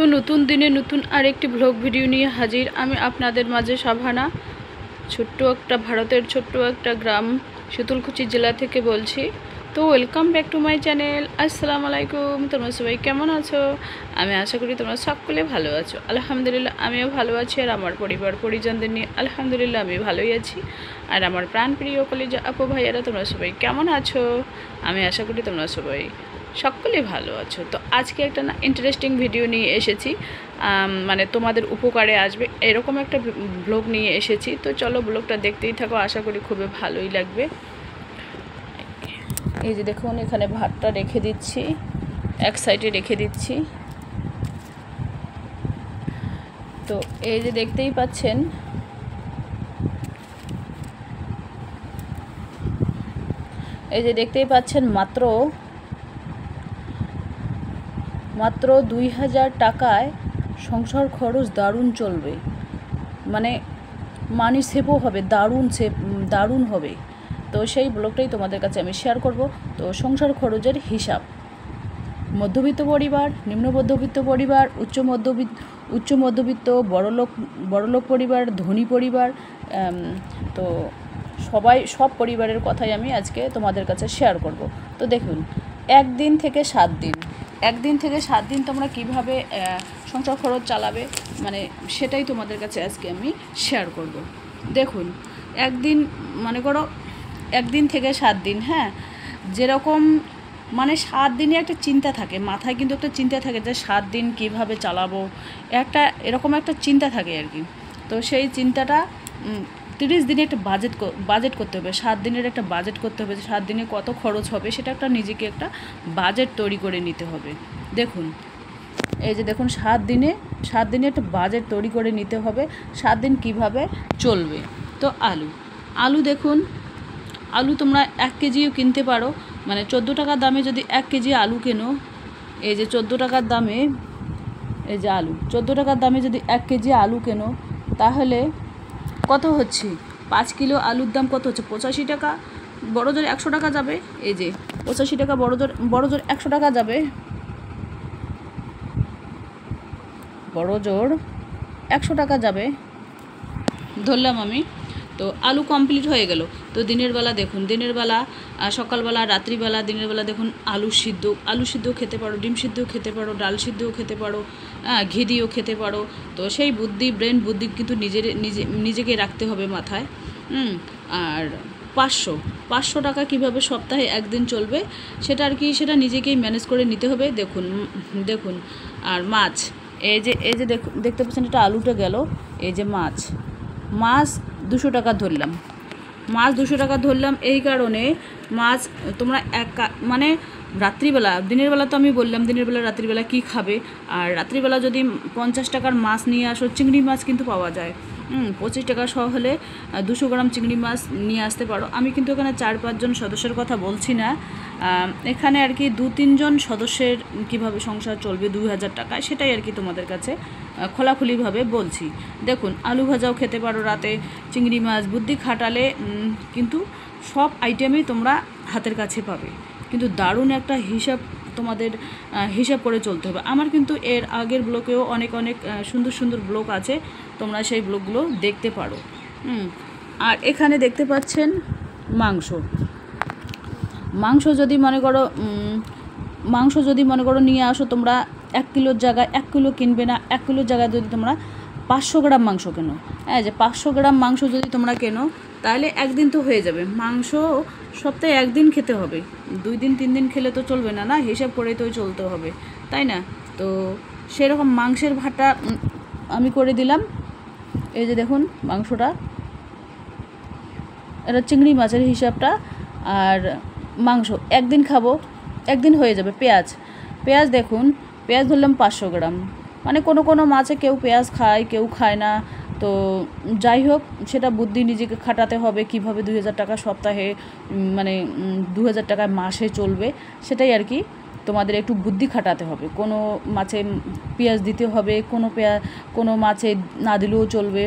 তো নতুন দিনে নতুন আরেকটি ব্লগ ভিডিও নিয়ে হাজির আমি আপনাদের মাঝে শাবানা। ভারতের ছোট্ট একটা গ্রাম শীতলকুচি জেলা থেকে বলছি। তো welcome back to my channel. আসসালামু আলাইকুম। তোমরা সবাই কেমন আছো? আমি আশা করি তোমরা সকলে ভালো আছো। আলহামদুলিল্লাহ আমিও ভালো আছি, আর আমার পরিবার পরিজনদের নিয়ে আলহামদুলিল্লাহ আমি ভালোই আছি। আর আমার প্রাণপ্রিয় কলিজা আপু ভাইয়ারা তোমরা সবাই কেমন আছো? আমি আশা করি তোমরা সবাই সকলে ভালো আছো। তো আজকে একটা ইন্টারেস্টিং ভিডিও নিয়ে এসেছি, মানে তোমাদের উপকারে আসবে এরকম একটা ব্লগ নিয়ে এসেছি। তো চলো ব্লগটা দেখতেই থাকো, আশা করি খুবই ভালোই লাগবে। এই যে দেখুন, এখানে ভাতটা রেখে দিচ্ছি, এক সাইডে রেখে দিচ্ছি। তো এই যে দেখতেই পাচ্ছেন, মাত্র 2000 টাকায় সংসার খরচ দারুণ চলবে, মানে মানি সেভও হবে, দারুণ হবে। তো সেই ব্লগটাই তোমাদের কাছে আমি শেয়ার করব। তো সংসার খরচের হিসাব, মধ্যবিত্ত পরিবার, নিম্ন মধ্যবিত্ত পরিবার, উচ্চ মধ্যবিত্ত, বড়লোক পরিবার, ধনী পরিবার, তো সব পরিবারের কথাই আমি আজকে তোমাদের কাছে শেয়ার করব। তো দেখুন, একদিন থেকে 7 দিন তোমরা কিভাবে সংসার খরচ চালাবে, মানে সেটাই তোমাদের কাছে আজকে আমি শেয়ার করব। দেখুন, মনে করো 1 দিন থেকে 7 দিন, হ্যাঁ, যেরকম মানে 7 দিনে একটা চিন্তা থাকে মাথায়, কিন্তু একটা চিন্তা থাকে যে 7 দিন কীভাবে চালাবো, এরকম একটা চিন্তা থাকে আর কি। তো সেই চিন্তাটা 30 দিনে একটা বাজেট করতে হবে, 7 দিনের একটা বাজেট করতে হবে, 7 দিনে কত খরচ হবে সেটা নিজেকে একটা বাজেট তৈরি করে নিতে হবে। দেখুন, এই যে দেখুন, 7 দিনে একটা বাজেট তৈরি করে নিতে হবে, 7 দিন কীভাবে চলবে। তো আলু দেখুন, আলু তোমরা 1 কেজিও কিনতে পারো, মানে 14 টাকার দামে যদি 1 কেজি আলু কেনো, এই যে 14 টাকার দামে, এই যে 14 টাকার দামে যদি 1 কেজি আলু কেনো, তাহলে কত হচ্ছে? 5 কিলো আলুর দাম কত হচ্ছে? 85 টাকা। বড় জোর 100 টাকা যাবে, এই যে 85 টাকা, বড় জোর 100 টাকা যাবে, বড় জোর 100 টাকা যাবে ধরলাম আমি। তো আলু কমপ্লিট হয়ে গেল। তো দিনের বেলা দেখুন, সকালবেলা, রাত্রিবেলা, দিনের বেলা দেখুন আলু সিদ্ধ খেতে পারো, ডিম সিদ্ধও খেতে পারো, ডাল সিদ্ধও খেতে পারো, ঘি দিয়েও খেতে পারো। তো সেই ব্রেন বুদ্ধি কিন্তু নিজেকে রাখতে হবে মাথায়। আর 500 টাকা কীভাবে সপ্তাহে 1 দিন চলবে সেটা আর কি, সেটা নিজেকেই ম্যানেজ করে নিতে হবে। দেখুন আর মাছ, এই যে দেখতে পাচ্ছেন, এটা আলুটা গেল। এই যে মাছ 200 টাকা ধরলাম, এই কারণে মাছ তোমরা মানে রাত্রিবেলা, দিনের বেলা তো আমি বললাম রাত্রিবেলা কী খাবে, আর রাত্রিবেলা যদি 50 টাকার মাছ নিয়ে আসো, চিংড়ি মাছ কিন্তু পাওয়া যায়, 25 টাকা সহ হলে 200 গ্রাম চিংড়ি মাছ নিয়ে আসতে পারো। আমি কিন্তু এখানে 4-5 জন সদস্যের কথা বলছি না, এখানে আর কি 2-3 জন সদস্যের কিভাবে সংসার চলবে 2000 টাকায়, সেটাই আর কি তোমাদের কাছে খোলাখুলিভাবে বলছি। দেখুন, আলু ভাজাও খেতে পারো রাতে, চিংড়ি মাছ বুদ্ধি খাটালে কিন্তু সব আইটেমই তোমরা হাতের কাছে পাবে, কিন্তু দারুণ একটা তোমাদের হিসাব করে চলতে হবে। আমার কিন্তু এর আগের ব্লগেও অনেক সুন্দর ব্লগ আছে, তোমরা সেই ব্লগগুলো দেখতে পারো। আর এখানে দেখতে পাচ্ছেন মাংস যদি মনে করো নিয়ে আসো তোমরা, 1 কিলোর জায়গায় 1 কিলো কিনবে না, 1 কিলোর জায়গায় যদি তোমরা 500 গ্রাম মাংস কেনো, হ্যাঁ, যে 500 গ্রাম মাংস যদি তোমরা কেনো, তাহলে 1 দিন তো হয়ে যাবে। মাংস সপ্তাহে 1 দিন খেতে হবে, 2 দিন 3 দিন খেলে তো চলবে না, হিসাব করে তো চলতে হবে, তাই না? তো সেরকম মাংসের ভাতটা আমি করে দিলাম। এই যে দেখুন মাংসটা, এটা চিংড়ি মাছের হিসাবটা। আর মাংস 1 দিন খাবো, 1 দিন হয়ে যাবে। পেঁয়াজ দেখুন, পেঁয়াজ ধরলাম 500 গ্রাম, মানে কোনো মাছে কেউ পেঁয়াজ খায়, কেউ খায় না। তো যাই হোক, সেটা বুদ্ধি নিজেকে খাটাতে হবে, কিভাবে 2000 টাকা সপ্তাহে, মানে 2000 টাকায় মাসে চলবে, সেটাই আর কি তোমাদের একটু বুদ্ধি খাটাতে হবে। কোনো মাছে পেঁয়াজ দিতে হবে, কোনো মাছে না দিলেও চলবে।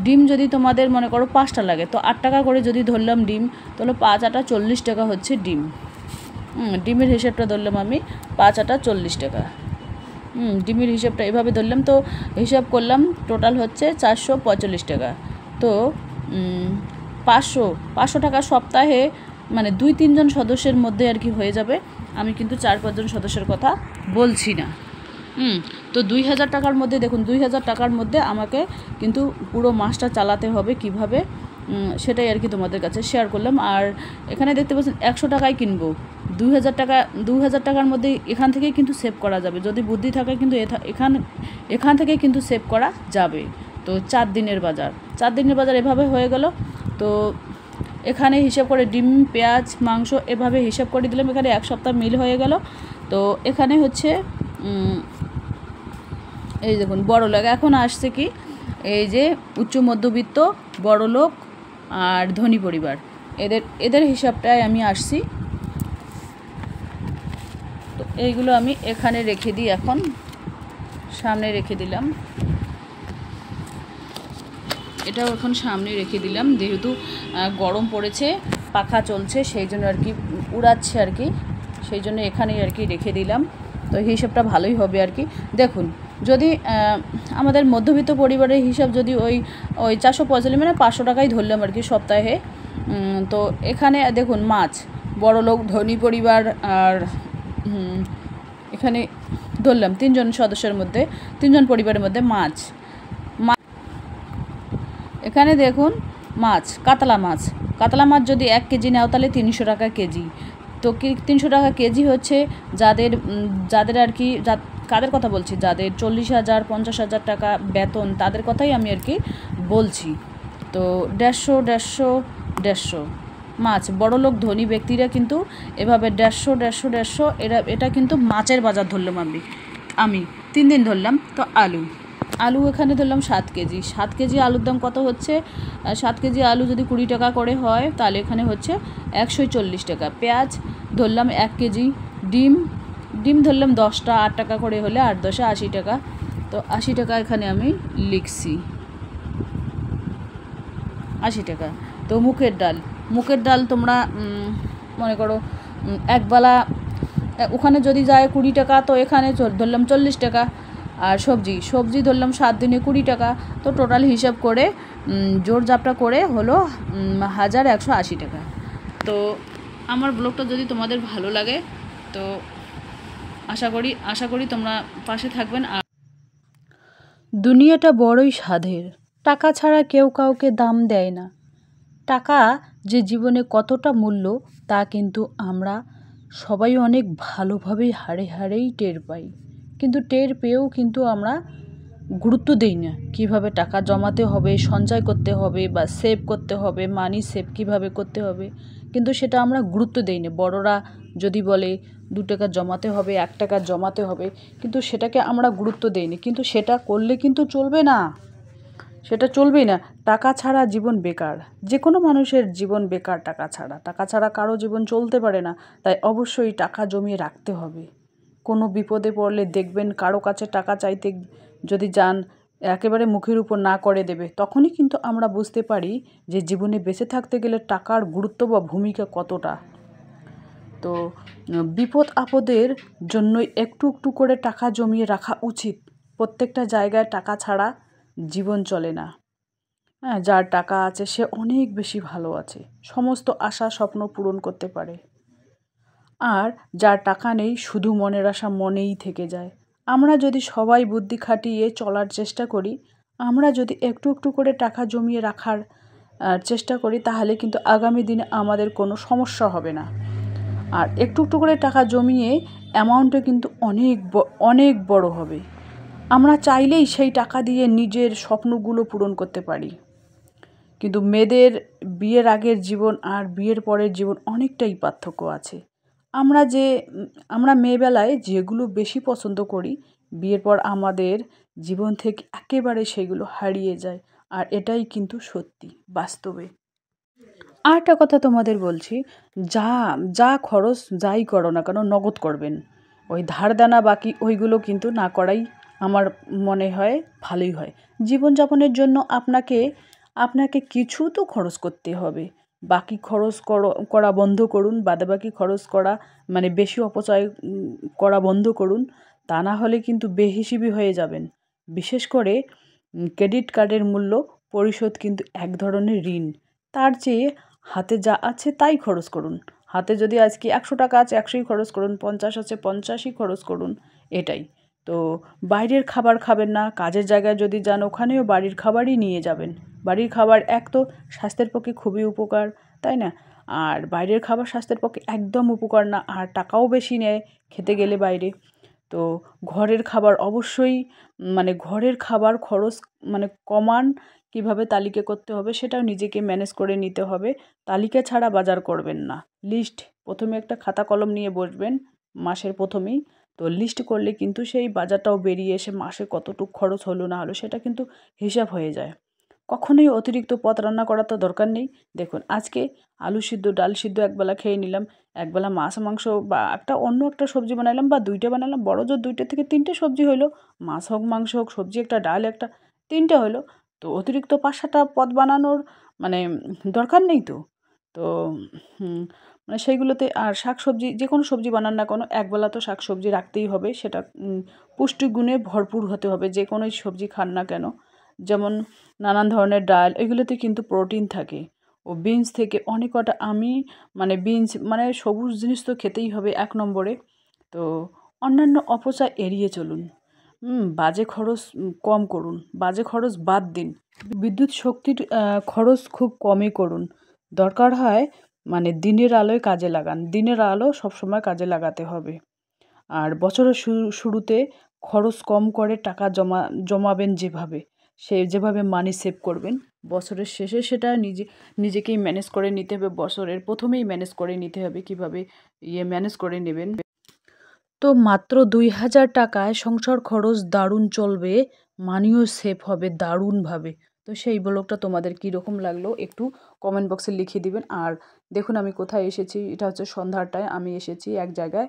ডিম যদি তোমাদের মনে করো 5টা লাগে, তো 8 টাকা করে যদি ধরলাম ডিম, তাহলে 5 8 40 টাকা হচ্ছে ডিম। ডিমের হিসেবটা ধরলাম আমি, 5 8 40 টাকা। ডিমের হিসাবটা এভাবে ধরলাম, তো হিসাব করলাম টোটাল হচ্ছে 445 টাকা। তো 500 টাকা সপ্তাহে মানে 2-3 জন সদস্যের মধ্যে আর কি হয়ে যাবে। আমি কিন্তু 4-5 জন সদস্যের কথা বলছি না। তো 2000 টাকার মধ্যে দেখুন, 2000 টাকার মধ্যে আমাকে কিন্তু পুরো মাসটা চালাতে হবে কিভাবে, সেটাই আর কি তোমাদের কাছে শেয়ার করলাম। আর এখানে দেখতে পাচ্ছেন 100 টাকায় কিনবো, 2000 টাকার মধ্যে এখান থেকেই কিন্তু সেভ করা যাবে, যদি বুদ্ধি থাকে কিন্তু এখান থেকে কিন্তু সেভ করা যাবে। তো 4 দিনের বাজার এভাবে হয়ে গেল। তো এখানে হিসাব করে ডিম, পেঁয়াজ, মাংস এভাবে হিসাব করে দিলাম, এখানে 1 সপ্তাহ মিল হয়ে গেল। তো এখানে হচ্ছে এই দেখুন বড়লোক এখন আসছে কি, এই যে উচ্চ মধ্যবিত্ত, বড়লোক আর ধনী পরিবার, এদের হিসাবটায় আমি আসছি। তো এইগুলো আমি এখানে রেখে দিই, এখন সামনে রেখে দিলাম, এটাও এখন সামনে রেখে দিলাম, যেহেতু গরম পড়েছে, পাখা চলছে, সেই জন্য আর কি উড়াচ্ছে আর কি, সেই জন্য এখানেই আর কি রেখে দিলাম। তো হিসাবটা ভালোই হবে আর কি। দেখুন, যদি আমাদের মধ্যবিত্ত পরিবারের হিসাব যদি ওই 445 মানে 500 টাকাই ধরলাম আর কি সপ্তাহে। তো এখানে দেখুন মাছ, বড়লোক, ধনী পরিবার আর এখানে ধরলাম 3 জন সদস্যের মধ্যে, 3 জন পরিবারের মধ্যে মাছ। এখানে দেখুন মাছ, কাতলা মাছ যদি 1 কেজি নাও তাহলে 300 টাকা কেজি। তো 300 টাকা কেজি হচ্ছে যাদের আর কি, কাদের কথা বলছি, যাদের 40,000 50,000 টাকা বেতন, তাদের কথাই আমি আর কি বলছি। তো 150 মাছ, বড়লোক ধনী ব্যক্তিরা কিন্তু এভাবে 150 এটা কিন্তু মাছের বাজার ধরলাম আমি 3 দিন ধরলাম। তো আলু এখানে ধরলাম 7 কেজি, 7 কেজি আলুর দাম কত হচ্ছে, 7 কেজি আলু যদি 20 টাকা করে হয় তাহলে এখানে হচ্ছে 140 টাকা। পেঁয়াজ ধরলাম 1 কেজি, ডিম ধরলাম 10টা, 8 টাকা করে হলে 8-10 80 টাকা। তো 80 টাকা এখানে আমি লিখছি, 80 টাকা। তো মুখের ডাল তোমরা মনে করো একবেলা ওখানে যদি যায় 20 টাকা, তো এখানে ধরলাম 40 টাকা। আর সবজি ধরলাম 7 দিনে 20 টাকা। তো টোটাল হিসাব করে জোর জাপটা করে হলো 1180 টাকা। তো আমার ব্লগটা যদি তোমাদের ভালো লাগে তো আশা করি তোমরা পাশে থাকবেন। আর দুনিয়াটা বড়ই সাধের, টাকা ছাড়া কেউ কাউকে দাম দেয় না। টাকা যে জীবনে কতটা মূল্য তা কিন্তু আমরা সবাই অনেক ভালোভাবেই হাড়েই টের পাই, কিন্তু টের পেয়েও কিন্তু আমরা গুরুত্ব দিই না কীভাবে টাকা জমাতে হবে, সঞ্চয় করতে হবে বা সেভ করতে হবে, মানি সেভ কীভাবে করতে হবে, কিন্তু সেটা আমরা গুরুত্ব দিই না। বড়রা যদি বলে 2 টাকা জমাতে হবে, 1 টাকা জমাতে হবে, কিন্তু সেটাকে আমরা গুরুত্ব দিই না, কিন্তু সেটা করলে কিন্তু চলবে না, সেটা চলবেই না। টাকা ছাড়া জীবন বেকার, যে কোনো মানুষের জীবন বেকার টাকা ছাড়া কারো জীবন চলতে পারে না। তাই অবশ্যই টাকা জমিয়ে রাখতে হবে। কোনো বিপদে পড়লে দেখবেন কারো কাছে টাকা চাইতে যদি যান, একেবারে মুখের উপর না করে দেবে, তখনই কিন্তু আমরা বুঝতে পারি যে জীবনে বেঁচে থাকতে গেলে টাকার গুরুত্ব বা ভূমিকা কতটা। তো বিপদ আপদের জন্যই একটু করে টাকা জমিয়ে রাখা উচিত। প্রত্যেকটা জায়গায় টাকা ছাড়া জীবন চলে না। হ্যাঁ, যার টাকা আছে সে অনেক বেশি ভালো আছে, সমস্ত আশা স্বপ্ন পূরণ করতে পারে। আর যার টাকা নেই শুধু মনের আশা মনেই থেকে যায়। আমরা যদি সবাই বুদ্ধি খাটিয়ে চলার চেষ্টা করি, আমরা যদি একটু করে টাকা জমিয়ে রাখার চেষ্টা করি, তাহলে কিন্তু আগামী দিনে আমাদের কোনো সমস্যা হবে না। আর একটু করে টাকা জমিয়ে অ্যামাউন্টে কিন্তু অনেক বড় হবে। আমরা চাইলেই সেই টাকা দিয়ে নিজের স্বপ্নগুলো পূরণ করতে পারি। কিন্তু মেয়েদের বিয়ের আগের জীবন আর বিয়ের পরের জীবন অনেকটাই পার্থক্য আছে। আমরা মেয়েবেলায় যেগুলো বেশি পছন্দ করি, বিয়ের পর আমাদের জীবন থেকে একেবারে সেগুলো হারিয়ে যায়। আর এটাই কিন্তু সত্যি, বাস্তবে। আর একটা কথা তোমাদের বলছি, যা খরচ যাই করো না কেন নগদ করবেন। ওই ধার দেনা বাকি ওইগুলো কিন্তু না করাই আমার মনে হয় ভালোই হয়। জীবনযাপনের জন্য আপনাকে কিছু তো খরচ করতে হবে। বাকি খরচ করা বন্ধ করুন, বাদবাকি খরচ করা মানে বেশি অপচয় করা বন্ধ করুন। তা না হলে কিন্তু বেহিসেবি হয়ে যাবেন। বিশেষ করে ক্রেডিট কার্ডের মূল্য পরিশোধ কিন্তু এক ধরনের ঋণ। তার চেয়ে হাতে যা আছে তাই খরচ করুন। হাতে যদি আজকে 100 টাকা আছে 100ই খরচ করুন, 50 আছে 50ই খরচ করুন, এটাই। তো বাইরের খাবার খাবেন না, কাজের জায়গায় যদি যান ওখানেও বাড়ির খাবারই নিয়ে যাবেন। বাড়ির খাবার এক তো স্বাস্থ্যের পক্ষে খুবই উপকার, তাই না? আর বাইরের খাবার স্বাস্থ্যের পক্ষে একদম উপকার না, আর টাকাও বেশি নেয় খেতে গেলে বাইরে। তো ঘরের খাবার অবশ্যই, মানে ঘরের খাবার খরচ মানে কমান, কীভাবে তালিকা করতে হবে সেটাও নিজেকে ম্যানেজ করে নিতে হবে। তালিকা ছাড়া বাজার করবেন না। লিস্ট, প্রথমে একটা খাতা কলম নিয়ে বসবেন মাসের প্রথমেই। তো লিস্ট করলে কিন্তু সেই বাজারটাও বেরিয়ে এসে মাসে কতটুকু খরচ হলো না হলো সেটা কিন্তু হিসাব হয়ে যায়। কখনোই অতিরিক্ত পদ রান্না করার তো দরকার নেই। দেখুন আজকে আলু সিদ্ধ, ডাল সিদ্ধ একবেলা খেয়ে নিলাম, একবেলা মাছ মাংস বা অন্য একটা সবজি বানালাম বা 2টে বানালাম, বড় জোর 2টে থেকে 3টে সবজি হইলো। মাছ হোক, মাংস হোক, সবজি একটা, ডাল একটা, 3টে হলো। তো অতিরিক্ত 5-7টা পদ বানানোর মানে দরকার নেই তো। তো মানে সেইগুলোতে আর শাকসবজি, যে কোনো সবজি বানান না কেন একবেলা তো শাকসবজি রাখতেই হবে। সেটা পুষ্টিগুণে ভরপুর হতে হবে, যে কোনোই সবজি খান না কেন। যেমন নানান ধরনের ডাল, এগুলোতে কিন্তু প্রোটিন থাকে। ও বিনস থেকে অনেক কটা, আমি মানে বিনস মানে সবুজ জিনিস তো খেতেই হবে 1 নম্বরে। তো অন্যান্য অপচয় এড়িয়ে চলুন। বাজে খরচ কম করুন, বাজে খরচ বাদ দিন। বিদ্যুৎ শক্তির খরচ খুব কমই করুন। দরকার হয় মানে দিনের আলোয় কাজে লাগান। দিনের আলো সবসময় কাজে লাগাতে হবে। আর বছরের শুরুতে খরচ কম করে টাকা জমাবেন যেভাবে, যেভাবে মানি সেভ করবেন, বছরের শেষে সেটা নিজেকেই ম্যানেজ করে নিতে হবে। বছরের প্রথমেই ম্যানেজ করে নিতে হবে কীভাবে ম্যানেজ করে নেবেন। তো মাত্র 2000 টাকায় সংসার খরচ দারুণ চলবে, মানিও সেভ হবে দারুণভাবে। তো সেই ব্লগটা তোমাদের কীরকম লাগলো একটু কমেন্ট বক্সে লিখে দিবেন। আর দেখুন আমি কোথায় এসেছি, এটা হচ্ছে সন্ধ্যাটায় আমি এসেছি এক জায়গায়,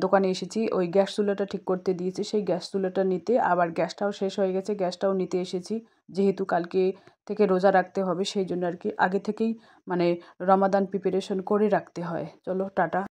দোকানে এসেছি। ওই গ্যাস চুলাটা ঠিক করতে দিয়েছি, সেই গ্যাস চুলাটা নিতে, আবার গ্যাসটাও শেষ হয়ে গেছে, গ্যাসটাও নিতে এসেছি। যেহেতু কালকে থেকে রোজা রাখতে হবে সেই জন্য আর কি আগে থেকেই মানে রমাদান প্রিপারেশন করে রাখতে হয়। চলো টাটা।